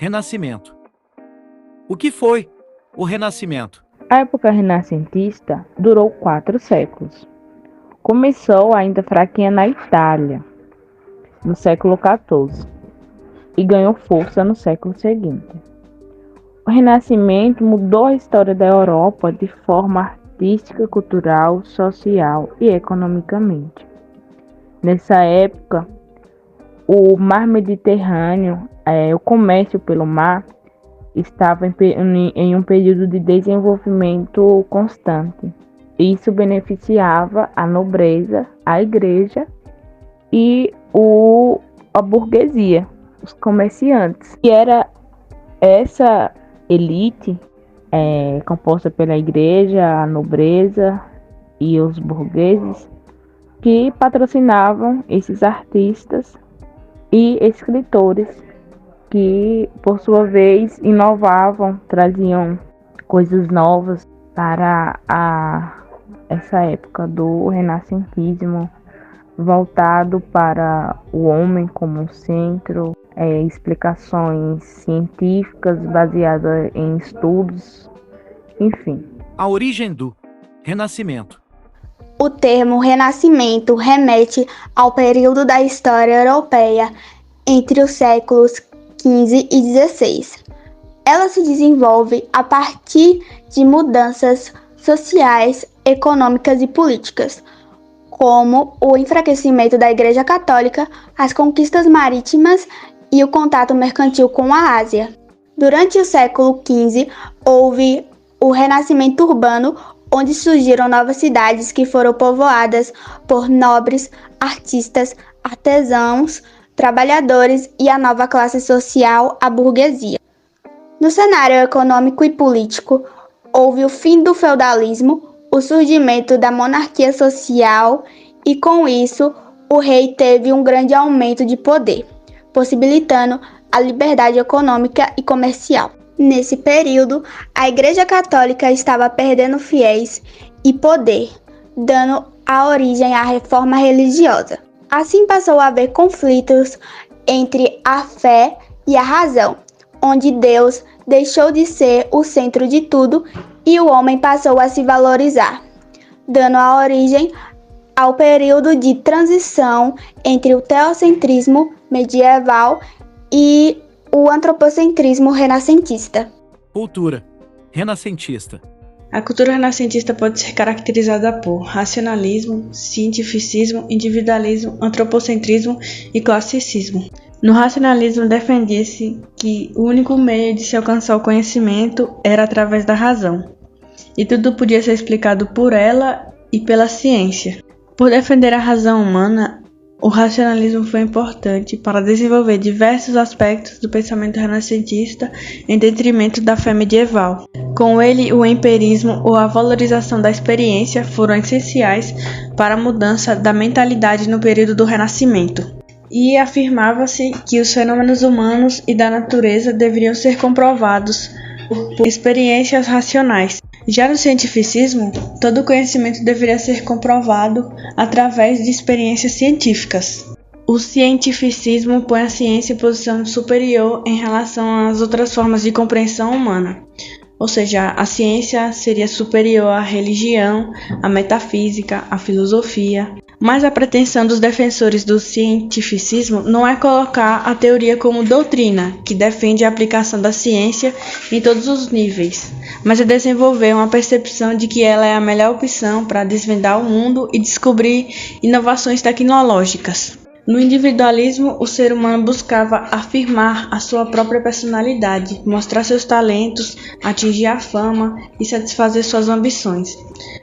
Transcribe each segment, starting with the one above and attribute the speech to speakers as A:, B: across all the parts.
A: Renascimento. O que foi o Renascimento?
B: A época renascentista durou 4 séculos. Começou ainda fraquinha na Itália, no século XIV, e ganhou força no século seguinte. O Renascimento mudou a história da Europa de forma artística, cultural, social e economicamente. Nessa época, o mar Mediterrâneo, o comércio pelo mar, estava em um período de desenvolvimento constante. Isso beneficiava a nobreza, a igreja e a burguesia, os comerciantes. E era essa elite, composta pela igreja, a nobreza e os burgueses, que patrocinavam esses artistas e escritores que, por sua vez, inovavam, traziam coisas novas para essa época do renascentismo, voltado para o homem como centro, explicações científicas baseadas em estudos, enfim.
A: A origem do Renascimento.
C: O termo Renascimento remete ao período da história europeia entre os séculos XV e XVI. Ela se desenvolve a partir de mudanças sociais, econômicas e políticas, como o enfraquecimento da Igreja Católica, as conquistas marítimas e o contato mercantil com a Ásia. Durante o século XV, houve o renascimento urbano, onde surgiram novas cidades que foram povoadas por nobres, artistas, artesãos, trabalhadores e a nova classe social, a burguesia. No cenário econômico e político, houve o fim do feudalismo, o surgimento da monarquia social e, com isso, o rei teve um grande aumento de poder, possibilitando a liberdade econômica e comercial. Nesse período, a Igreja Católica estava perdendo fiéis e poder, dando a origem à reforma religiosa. Assim passou a haver conflitos entre a fé e a razão, onde Deus deixou de ser o centro de tudo e o homem passou a se valorizar, dando a origem ao período de transição entre o teocentrismo medieval e o antropocentrismo renascentista.
A: Cultura renascentista.
D: A cultura renascentista pode ser caracterizada por racionalismo, cientificismo, individualismo, antropocentrismo e classicismo. No racionalismo, defendia-se que o único meio de se alcançar o conhecimento era através da razão, e tudo podia ser explicado por ela e pela ciência. Por defender a razão humana, o racionalismo foi importante para desenvolver diversos aspectos do pensamento renascentista em detrimento da fé medieval. Com ele, o empirismo ou a valorização da experiência foram essenciais para a mudança da mentalidade no período do Renascimento. E afirmava-se que os fenômenos humanos e da natureza deveriam ser comprovados por experiências racionais. Já no cientificismo, todo conhecimento deveria ser comprovado através de experiências científicas. O cientificismo põe a ciência em posição superior em relação às outras formas de compreensão humana. Ou seja, a ciência seria superior à religião, à metafísica, à filosofia. Mas a pretensão dos defensores do cientificismo não é colocar a teoria como doutrina, que defende a aplicação da ciência em todos os níveis, mas é desenvolver uma percepção de que ela é a melhor opção para desvendar o mundo e descobrir inovações tecnológicas. No individualismo, o ser humano buscava afirmar a sua própria personalidade, mostrar seus talentos, atingir a fama e satisfazer suas ambições,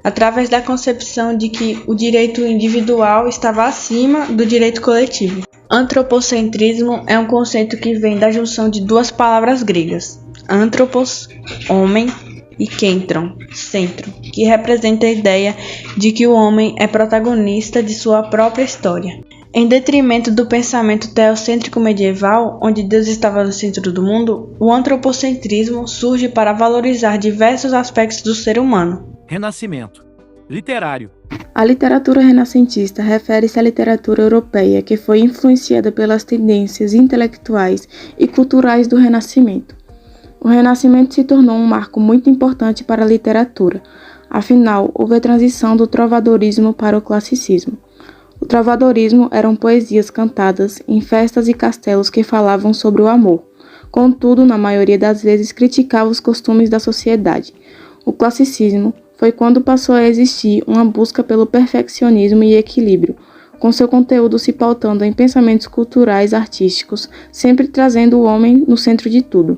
D: através da concepção de que o direito individual estava acima do direito coletivo. Antropocentrismo é um conceito que vem da junção de duas palavras gregas, anthropos, homem, e kentron, centro, que representa a ideia de que o homem é protagonista de sua própria história. Em detrimento do pensamento teocêntrico medieval, onde Deus estava no centro do mundo, o antropocentrismo surge para valorizar diversos aspectos do ser humano.
A: Renascimento. Literário.
E: A literatura renascentista refere-se à literatura europeia que foi influenciada pelas tendências intelectuais e culturais do Renascimento. O Renascimento se tornou um marco muito importante para a literatura, afinal, houve a transição do trovadorismo para o classicismo. O trovadorismo eram poesias cantadas em festas e castelos que falavam sobre o amor, contudo, na maioria das vezes criticava os costumes da sociedade. O classicismo foi quando passou a existir uma busca pelo perfeccionismo e equilíbrio, com seu conteúdo se pautando em pensamentos culturais artísticos, sempre trazendo o homem no centro de tudo.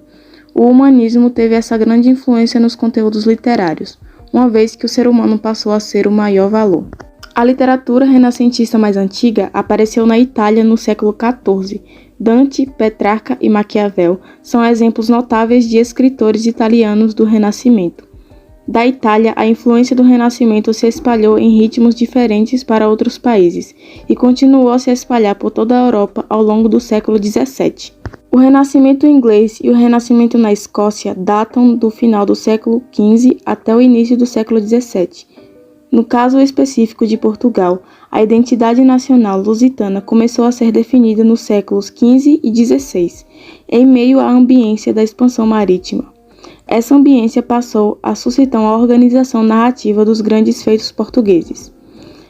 E: O humanismo teve essa grande influência nos conteúdos literários, uma vez que o ser humano passou a ser o maior valor. A literatura renascentista mais antiga apareceu na Itália no século XIV. Dante, Petrarca e Maquiavel são exemplos notáveis de escritores italianos do Renascimento. Da Itália, a influência do Renascimento se espalhou em ritmos diferentes para outros países e continuou a se espalhar por toda a Europa ao longo do século XVII. O Renascimento inglês e o Renascimento na Escócia datam do final do século XV até o início do século XVII. No caso específico de Portugal, a identidade nacional lusitana começou a ser definida nos séculos XV e XVI, em meio à ambiência da expansão marítima. Essa ambiência passou a suscitar a organização narrativa dos grandes feitos portugueses.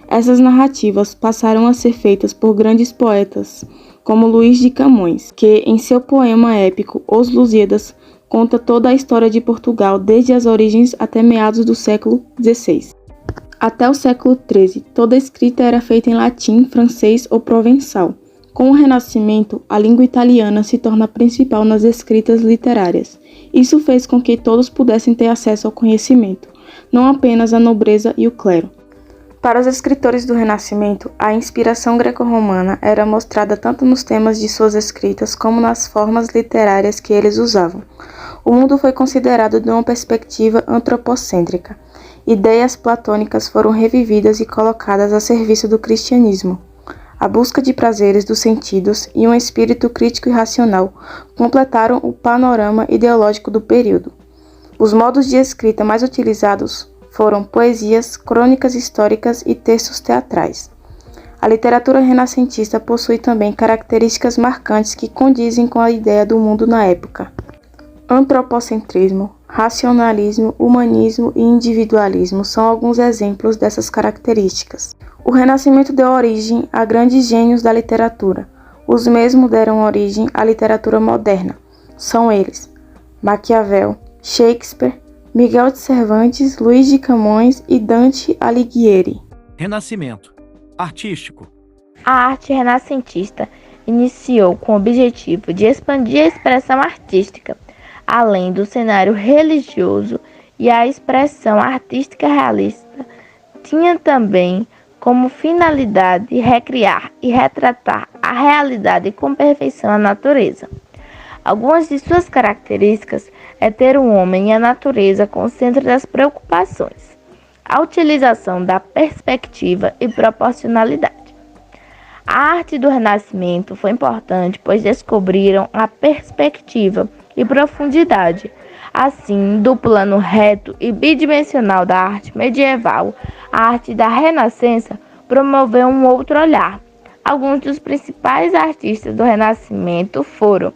E: Essas narrativas passaram a ser feitas por grandes poetas, como Luís de Camões, que, em seu poema épico Os Lusíadas, conta toda a história de Portugal desde as origens até meados do século XVI. Até o século XIII, toda a escrita era feita em latim, francês ou provençal. Com o Renascimento, a língua italiana se torna principal nas escritas literárias. Isso fez com que todos pudessem ter acesso ao conhecimento, não apenas a nobreza e o clero. Para os escritores do Renascimento, a inspiração greco-romana era mostrada tanto nos temas de suas escritas como nas formas literárias que eles usavam. O mundo foi considerado de uma perspectiva antropocêntrica. Ideias platônicas foram revividas e colocadas a serviço do cristianismo. A busca de prazeres dos sentidos e um espírito crítico e racional completaram o panorama ideológico do período. Os modos de escrita mais utilizados foram poesias, crônicas históricas e textos teatrais. A literatura renascentista possui também características marcantes que condizem com a ideia do mundo na época. Antropocentrismo, racionalismo, humanismo e individualismo são alguns exemplos dessas características. O Renascimento deu origem a grandes gênios da literatura. Os mesmos deram origem à literatura moderna. São eles: Maquiavel, Shakespeare, Miguel de Cervantes, Luís de Camões e Dante Alighieri.
A: Renascimento. Artístico.
B: A arte renascentista iniciou com o objetivo de expandir a expressão artística, além do cenário religioso, e a expressão artística realista tinha também como finalidade recriar e retratar a realidade com perfeição a natureza. Algumas de suas características é ter o homem e a natureza como centro das preocupações, a utilização da perspectiva e proporcionalidade. A arte do Renascimento foi importante, pois descobriram a perspectiva e profundidade, assim, do plano reto e bidimensional da arte medieval. A arte da Renascença promoveu um outro olhar. Alguns dos principais artistas do Renascimento foram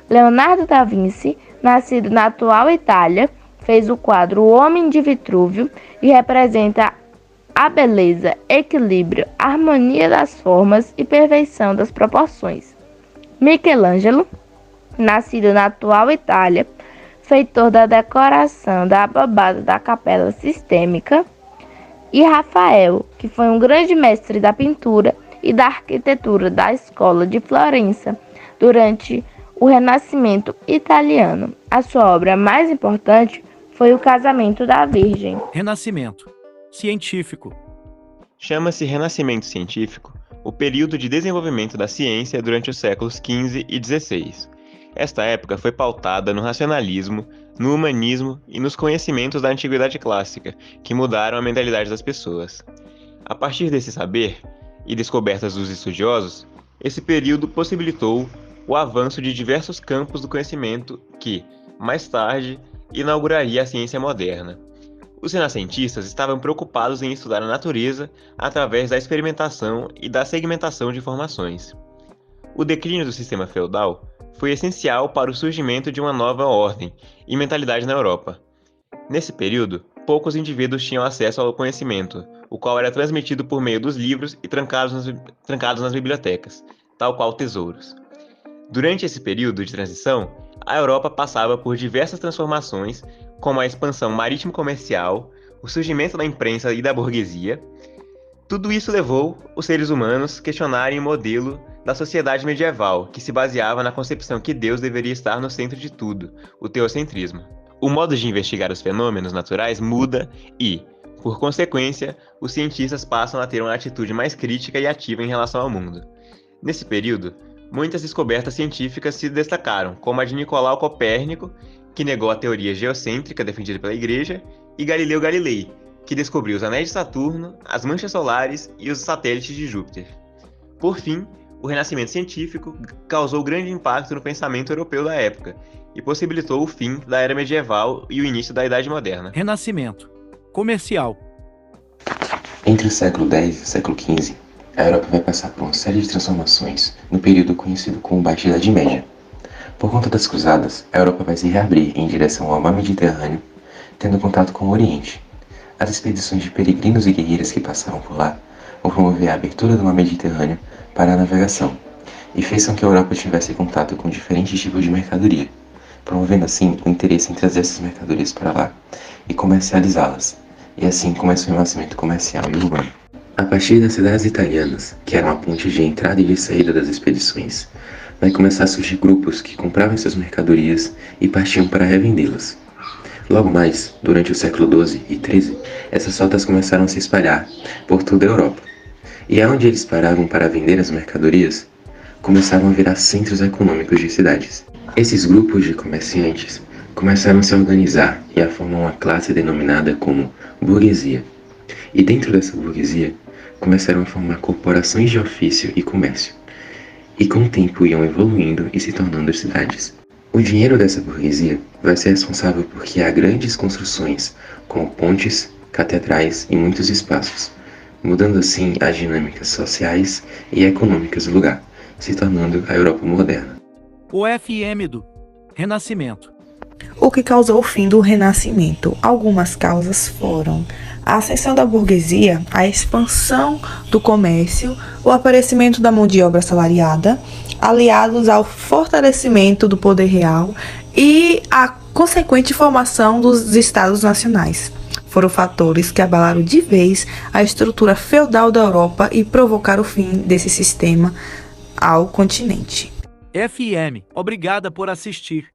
B: Leonardo da Vinci, nascido na atual Itália, fez o quadro O Homem de Vitrúvio e representa a beleza, equilíbrio, harmonia das formas e perfeição das proporções. Michelangelo, nascido na atual Itália, feitor da decoração da abobada da Capela Sistêmica, e Rafael, que foi um grande mestre da pintura e da arquitetura da escola de Florença durante o Renascimento italiano. A sua obra mais importante foi O Casamento da Virgem.
A: Renascimento. Científico.
F: Chama-se Renascimento Científico o período de desenvolvimento da ciência durante os séculos XV e XVI. Esta época foi pautada no racionalismo, no humanismo e nos conhecimentos da antiguidade clássica, que mudaram a mentalidade das pessoas. A partir desse saber e descobertas dos estudiosos, esse período possibilitou o avanço de diversos campos do conhecimento que, mais tarde, inauguraria a ciência moderna. Os renascentistas estavam preocupados em estudar a natureza através da experimentação e da segmentação de informações. O declínio do sistema feudal foi essencial para o surgimento de uma nova ordem e mentalidade na Europa. Nesse período, poucos indivíduos tinham acesso ao conhecimento, o qual era transmitido por meio dos livros e trancados nas bibliotecas, tal qual tesouros. Durante esse período de transição, a Europa passava por diversas transformações, como a expansão marítimo-comercial, o surgimento da imprensa e da burguesia. Tudo isso levou os seres humanos a questionarem o modelo da sociedade medieval, que se baseava na concepção que Deus deveria estar no centro de tudo, o teocentrismo. O modo de investigar os fenômenos naturais muda e, por consequência, os cientistas passam a ter uma atitude mais crítica e ativa em relação ao mundo. Nesse período, muitas descobertas científicas se destacaram, como a de Nicolau Copérnico, que negou a teoria geocêntrica defendida pela Igreja, e Galileu Galilei, que descobriu os anéis de Saturno, as manchas solares e os satélites de Júpiter. Por fim, o renascimento científico causou grande impacto no pensamento europeu da época e possibilitou o fim da era medieval e o início da Idade Moderna.
A: Renascimento comercial.
G: Entre o século X e o século XV, a Europa vai passar por uma série de transformações no período conhecido como Baixa Idade Média. Por conta das cruzadas, a Europa vai se reabrir em direção ao mar Mediterrâneo, tendo contato com o Oriente. As expedições de peregrinos e guerreiros que passaram por lá vão promover a abertura do mar Mediterrâneo para a navegação, e fez com que a Europa tivesse contato com diferentes tipos de mercadoria, promovendo assim o interesse em trazer essas mercadorias para lá e comercializá-las, e assim começa o renascimento comercial e urbano. A partir das cidades italianas, que eram a ponte de entrada e de saída das expedições, vai começar a surgir grupos que compravam essas mercadorias e partiam para revendê-las. Logo mais, durante o século XII e XIII, essas rotas começaram a se espalhar por toda a Europa. E aonde eles paravam para vender as mercadorias, começaram a virar centros econômicos de cidades. Esses grupos de comerciantes começaram a se organizar e a formar uma classe denominada como burguesia. E dentro dessa burguesia, começaram a formar corporações de ofício e comércio. E com o tempo iam evoluindo e se tornando cidades. O dinheiro dessa burguesia vai ser responsável por criar grandes construções, como pontes, catedrais e muitos espaços, mudando assim as dinâmicas sociais e econômicas do lugar, se tornando a Europa moderna.
A: O FM do Renascimento.
H: O que causou o fim do Renascimento? Algumas causas foram a ascensão da burguesia, a expansão do comércio, o aparecimento da mão de obra assalariada, aliados ao fortalecimento do poder real e a consequente formação dos estados nacionais. Foram fatores que abalaram de vez a estrutura feudal da Europa e provocaram o fim desse sistema ao continente.
A: FM, obrigada por assistir.